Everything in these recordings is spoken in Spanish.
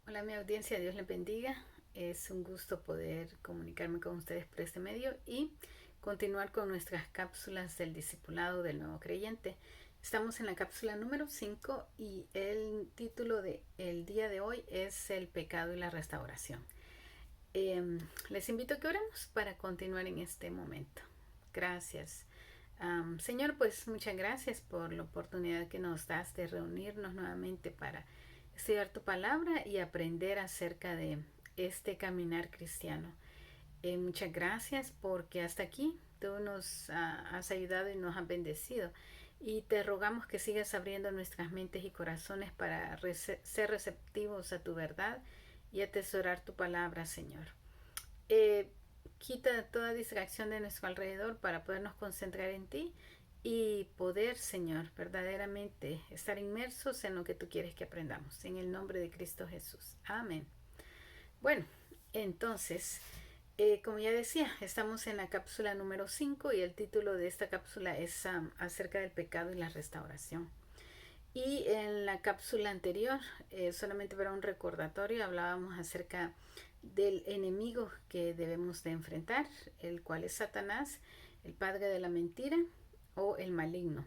Hola, mi audiencia, Dios les bendiga. Es un gusto poder comunicarme con ustedes por este medio y continuar con nuestras cápsulas del discipulado del nuevo creyente. Estamos en la cápsula número 5 y el título del día de hoy es El pecado y la restauración. Les invito a que oremos para continuar en este momento. Gracias. Señor, pues muchas gracias por la oportunidad que nos das de reunirnos nuevamente para estudiar tu palabra y aprender acerca de este caminar cristiano. Muchas gracias porque hasta aquí tú nos has ayudado y nos has bendecido. Y te rogamos que sigas abriendo nuestras mentes y corazones para ser receptivos a tu verdad y atesorar tu palabra, Señor. Eh, Quita toda distracción de nuestro alrededor para podernos concentrar en ti y poder, Señor, verdaderamente estar inmersos en lo que tú quieres que aprendamos. En el nombre de Cristo Jesús. Amén. Bueno, entonces, como ya decía, estamos en la cápsula número 5 y el título de esta cápsula es acerca del pecado y la restauración. Y en la cápsula anterior, solamente para un recordatorio, hablábamos acerca del enemigo que debemos de enfrentar, el cual es Satanás, el padre de la mentira o el maligno.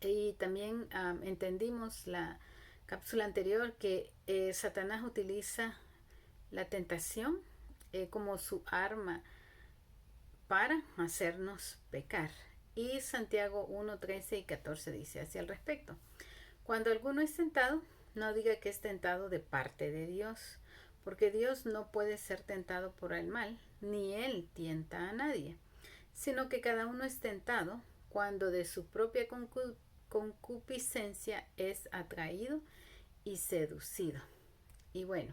Y también entendimos la cápsula anterior que Satanás utiliza la tentación como su arma para hacernos pecar. Y Santiago 1, 13 y 14 dice así al respecto. Cuando alguno es tentado, no diga que es tentado de parte de Dios, porque Dios no puede ser tentado por el mal, ni Él tienta a nadie, sino que cada uno es tentado cuando de su propia concupiscencia es atraído y seducido. Y bueno,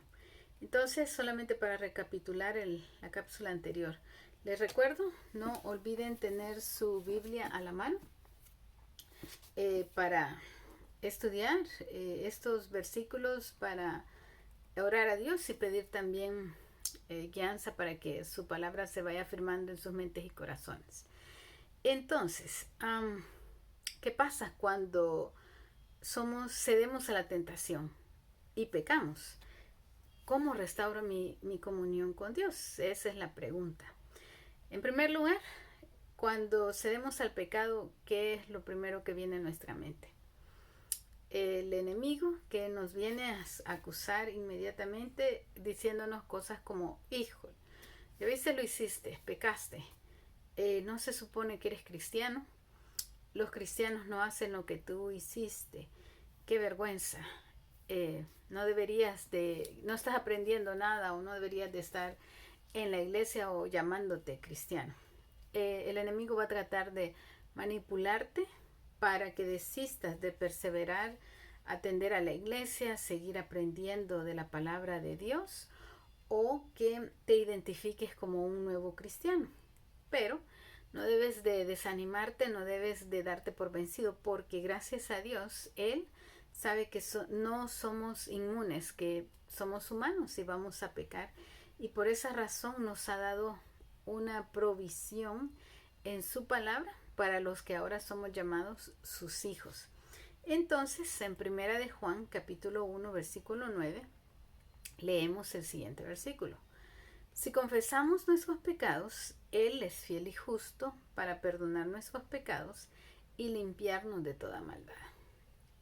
entonces solamente para recapitular la cápsula anterior, les recuerdo, no olviden tener su Biblia a la mano para estudiar estos versículos, para orar a Dios y pedir también guianza para que su palabra se vaya afirmando en sus mentes y corazones. Entonces, ¿qué pasa cuando cedemos a la tentación y pecamos? ¿Cómo restauro mi comunión con Dios? Esa es la pregunta. En primer lugar, cuando cedemos al pecado, ¿qué es lo primero que viene a nuestra mente? El enemigo que nos viene a acusar inmediatamente diciéndonos cosas como, hijo, ya viste, lo hiciste, pecaste, no se supone que eres cristiano, los cristianos no hacen lo que tú hiciste, qué vergüenza, no estás aprendiendo nada o no deberías de estar en la iglesia o llamándote cristiano. El enemigo va a tratar de manipularte para que desistas de perseverar, atender a la iglesia, seguir aprendiendo de la palabra de Dios o que te identifiques como un nuevo cristiano. Pero no debes de desanimarte, no debes de darte por vencido, porque gracias a Dios, Él sabe que no somos inmunes, que somos humanos y vamos a pecar. Y por esa razón nos ha dado una provisión en su palabra para los que ahora somos llamados sus hijos. Entonces, en Primera de Juan, capítulo 1, versículo 9, leemos el siguiente versículo. Si confesamos nuestros pecados, Él es fiel y justo para perdonar nuestros pecados y limpiarnos de toda maldad.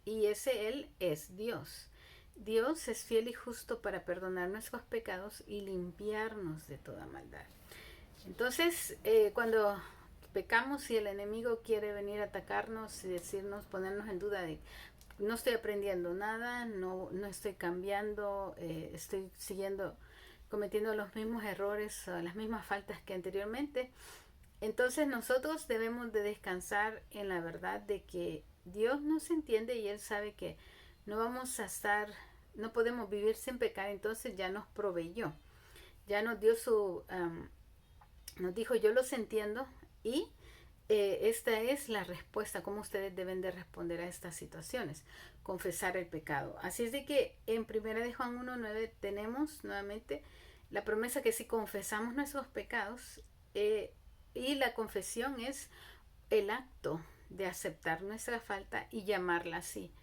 Y ese Él es Dios. Dios es fiel y justo para perdonar nuestros pecados y limpiarnos de toda maldad. Entonces, cuando pecamos y el enemigo quiere venir a atacarnos y decirnos, ponernos en duda de no estoy aprendiendo nada, no estoy cambiando, estoy cometiendo los mismos errores, las mismas faltas que anteriormente, entonces nosotros debemos de descansar en la verdad de que Dios nos entiende y Él sabe que no podemos vivir sin pecar, entonces ya nos proveyó, ya nos dio nos dijo, yo los entiendo y esta es la respuesta, cómo ustedes deben de responder a estas situaciones, confesar el pecado. Así es de que en Primera de Juan 1:9 tenemos nuevamente la promesa que si confesamos nuestros pecados, y la confesión es el acto de aceptar nuestra falta y llamarla así,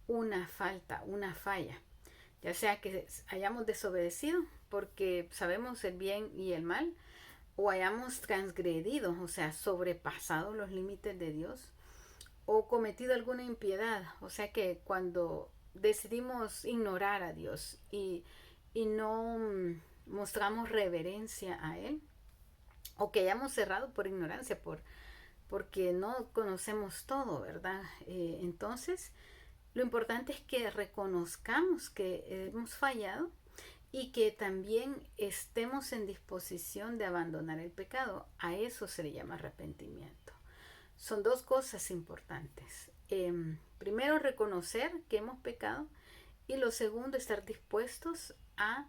una falta, una falla. ya sea que hayamos desobedecido porque sabemos el bien y el mal, o hayamos transgredido, o sea, sobrepasado los límites de Dios, o cometido alguna impiedad, o sea que cuando decidimos ignorar a Dios y no mostramos reverencia a Él, o que hayamos cerrado por ignorancia, porque no conocemos todo, ¿verdad? Entonces, lo importante es que reconozcamos que hemos fallado y que también estemos en disposición de abandonar el pecado. A eso se le llama arrepentimiento. Son dos cosas importantes. Primero, reconocer que hemos pecado, y lo segundo, estar dispuestos a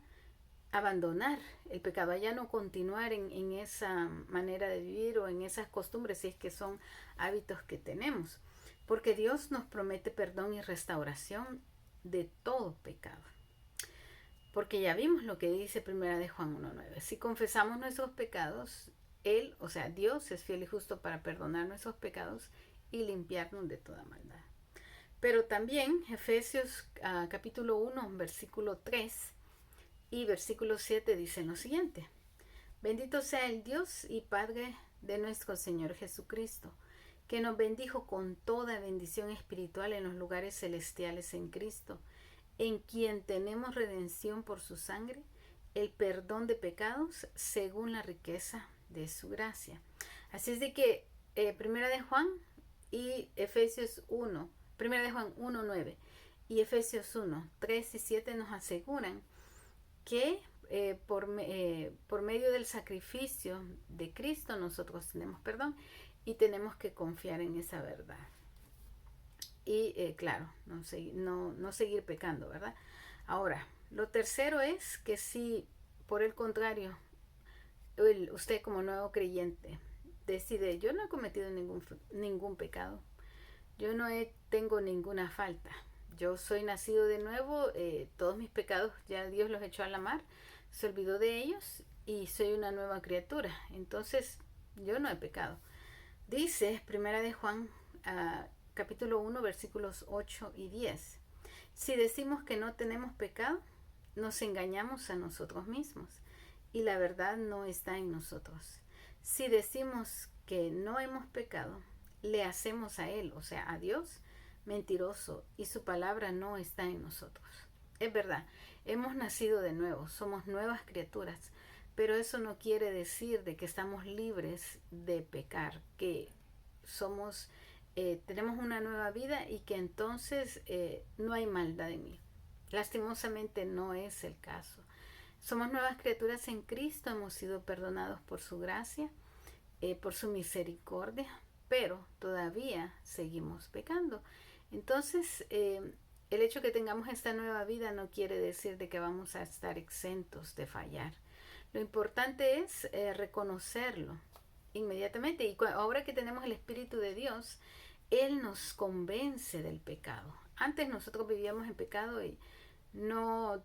abandonar el pecado, a ya no continuar en esa manera de vivir o en esas costumbres, si es que son hábitos que tenemos. Porque Dios nos promete perdón y restauración de todo pecado. Porque ya vimos lo que dice Primera de Juan 1:9. Si confesamos nuestros pecados, Él, o sea, Dios es fiel y justo para perdonar nuestros pecados y limpiarnos de toda maldad. Pero también Efesios capítulo 1, versículo 3 y versículo 7 dicen lo siguiente: bendito sea el Dios y Padre de nuestro Señor Jesucristo, que nos bendijo con toda bendición espiritual en los lugares celestiales en Cristo, en quien tenemos redención por su sangre, el perdón de pecados según la riqueza de su gracia. Así es de que Primera de Juan y Efesios 1, Primera de Juan 1:9 y Efesios 1:3 y 7 nos aseguran que por medio del sacrificio de Cristo nosotros tenemos perdón y tenemos que confiar en esa verdad. Y claro, no seguir pecando, ¿verdad? Ahora, lo tercero es que si por el contrario usted como nuevo creyente decide: yo no he cometido ningún pecado, yo no tengo ninguna falta, yo soy nacido de nuevo, todos mis pecados ya Dios los echó a la mar, se olvidó de ellos y soy una nueva criatura, entonces yo no he pecado. Dice Primera de Juan capítulo 1 versículos 8 y 10: si decimos que no tenemos pecado, nos engañamos a nosotros mismos y la verdad no está en nosotros. Si decimos que no hemos pecado, le hacemos a Él, o sea, a Dios, mentiroso, y su palabra no está en nosotros. Es verdad, hemos nacido de nuevo, somos nuevas criaturas, pero eso no quiere decir de que estamos libres de pecar, que somos tenemos una nueva vida y que entonces no hay maldad en mí. Lastimosamente no es el caso. Somos nuevas criaturas en Cristo, hemos sido perdonados por su gracia, por su misericordia, pero todavía seguimos pecando. Entonces, el hecho que tengamos esta nueva vida no quiere decir de que vamos a estar exentos de fallar. Lo importante es reconocerlo inmediatamente, y ahora que tenemos el Espíritu de Dios, Él nos convence del pecado. Antes nosotros vivíamos en pecado y no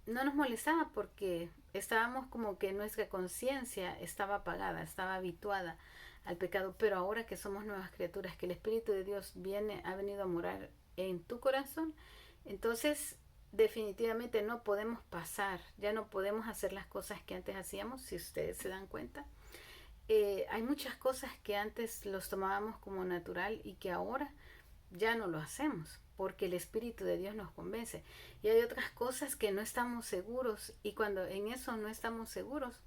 nos molestaba porque estábamos como que nuestra conciencia estaba apagada, estaba habituada al pecado, pero ahora que somos nuevas criaturas, que el Espíritu de Dios ha venido a morar en tu corazón, entonces definitivamente no podemos pasar, ya no podemos hacer las cosas que antes hacíamos, si ustedes se dan cuenta. Hay muchas cosas que antes los tomábamos como natural y que ahora ya no lo hacemos porque el Espíritu de Dios nos convence. Y hay otras cosas que no estamos seguros, y cuando en eso no estamos seguros,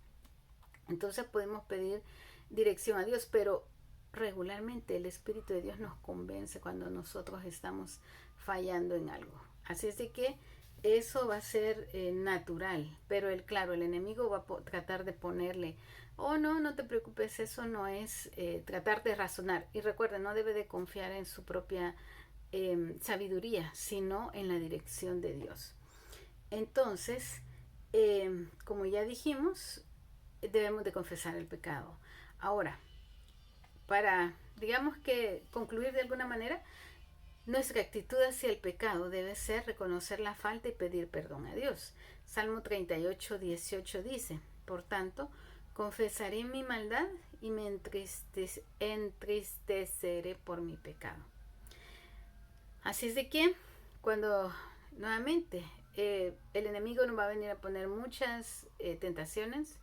entonces podemos pedir dirección a Dios, pero regularmente el Espíritu de Dios nos convence cuando nosotros estamos fallando en algo. Así es de que eso va a ser natural, pero claro, el enemigo va a tratar de ponerle: oh no, no te preocupes, eso no es, tratar de razonar. Y recuerden, no debe de confiar en su propia sabiduría, sino en la dirección de Dios. Entonces, como ya dijimos, debemos de confesar el pecado. Ahora, para, digamos que concluir de alguna manera, nuestra actitud hacia el pecado debe ser reconocer la falta y pedir perdón a Dios. Salmo 38:18 dice: por tanto, confesaré mi maldad y me entristeceré por mi pecado. Así es de que cuando nuevamente el enemigo nos va a venir a poner muchas tentaciones,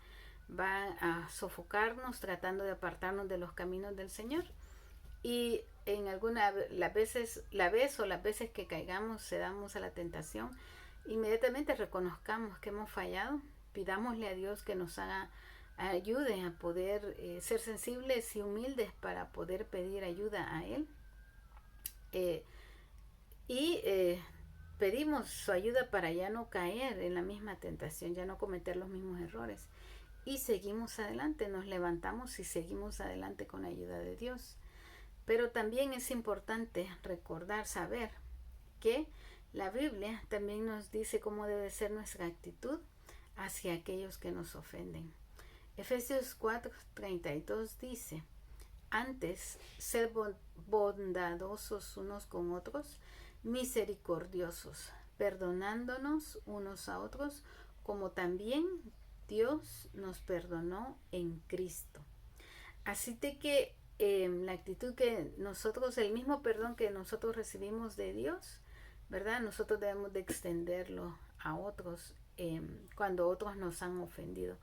va a sofocarnos tratando de apartarnos de los caminos del Señor. Y en las veces que caigamos, cedamos a la tentación, inmediatamente reconozcamos que hemos fallado, pidámosle a Dios que nos ayude a poder ser sensibles y humildes para poder pedir ayuda a Él. Pedimos su ayuda para ya no caer en la misma tentación, ya no cometer los mismos errores. Y seguimos adelante, nos levantamos y seguimos adelante con la ayuda de Dios. Pero también es importante recordar, saber que la Biblia también nos dice cómo debe ser nuestra actitud hacia aquellos que nos ofenden. Efesios 4:32 dice: antes, sed bondadosos unos con otros, misericordiosos, perdonándonos unos a otros, como también Dios nos perdonó en Cristo. Así de que la actitud que nosotros, el mismo perdón que nosotros recibimos de Dios, ¿verdad? Nosotros debemos de extenderlo a otros cuando otros nos han ofendido.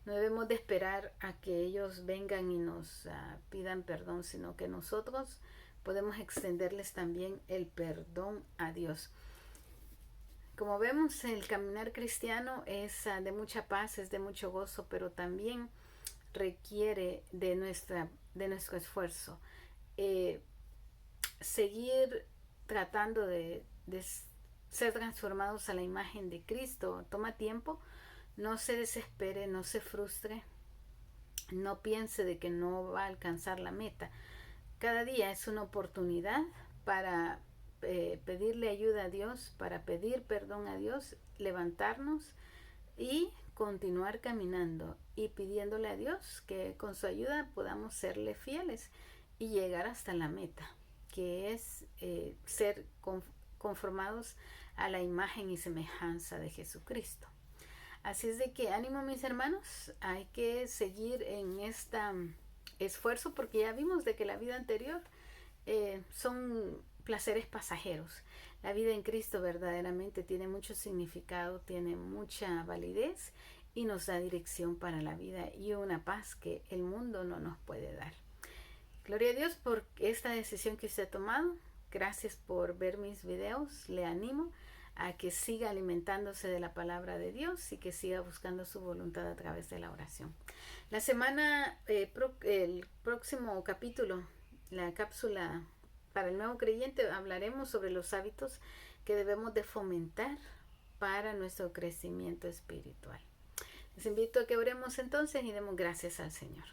No debemos de esperar a que ellos vengan y nos pidan perdón, sino que nosotros podemos extenderles también el perdón a Dios. Como vemos, el caminar cristiano es de mucha paz, es de mucho gozo, pero también requiere de nuestro esfuerzo. Seguir tratando de ser transformados a la imagen de Cristo toma tiempo. No se desespere, no se frustre, no piense de que no va a alcanzar la meta. Cada día es una oportunidad para pedirle ayuda a Dios, para pedir perdón a Dios, levantarnos y continuar caminando y pidiéndole a Dios que con su ayuda podamos serle fieles y llegar hasta la meta, que es ser conformados a la imagen y semejanza de Jesucristo. Así es de que ánimo, mis hermanos, hay que seguir en este esfuerzo, porque ya vimos de que la vida anterior son placeres pasajeros. La vida en Cristo verdaderamente tiene mucho significado, tiene mucha validez y nos da dirección para la vida y una paz que el mundo no nos puede dar. Gloria a Dios por esta decisión que usted ha tomado. Gracias por ver mis videos. Le animo a que siga alimentándose de la palabra de Dios y que siga buscando su voluntad a través de la oración. La semana, el próximo capítulo, la cápsula para el nuevo creyente, hablaremos sobre los hábitos que debemos de fomentar para nuestro crecimiento espiritual. Les invito a que oremos entonces y demos gracias al Señor.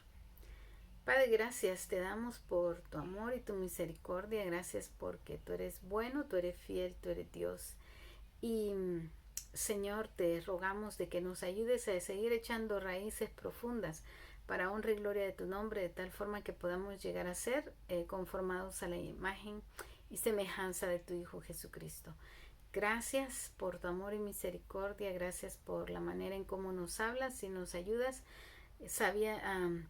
Padre, gracias te damos por tu amor y tu misericordia. Gracias porque tú eres bueno, tú eres fiel, tú eres Dios. Y Señor, te rogamos de que nos ayudes a seguir echando raíces profundas para honra y gloria de tu nombre, de tal forma que podamos llegar a ser conformados a la imagen y semejanza de tu Hijo Jesucristo. Gracias por tu amor y misericordia, gracias por la manera en cómo nos hablas y nos ayudas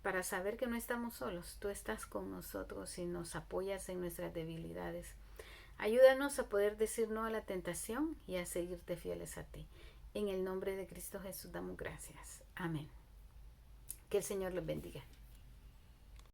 para saber que no estamos solos. Tú estás con nosotros y nos apoyas en nuestras debilidades. Ayúdanos a poder decir no a la tentación y a seguirte fieles a ti. En el nombre de Cristo Jesús damos gracias. Amén. Que el Señor les bendiga.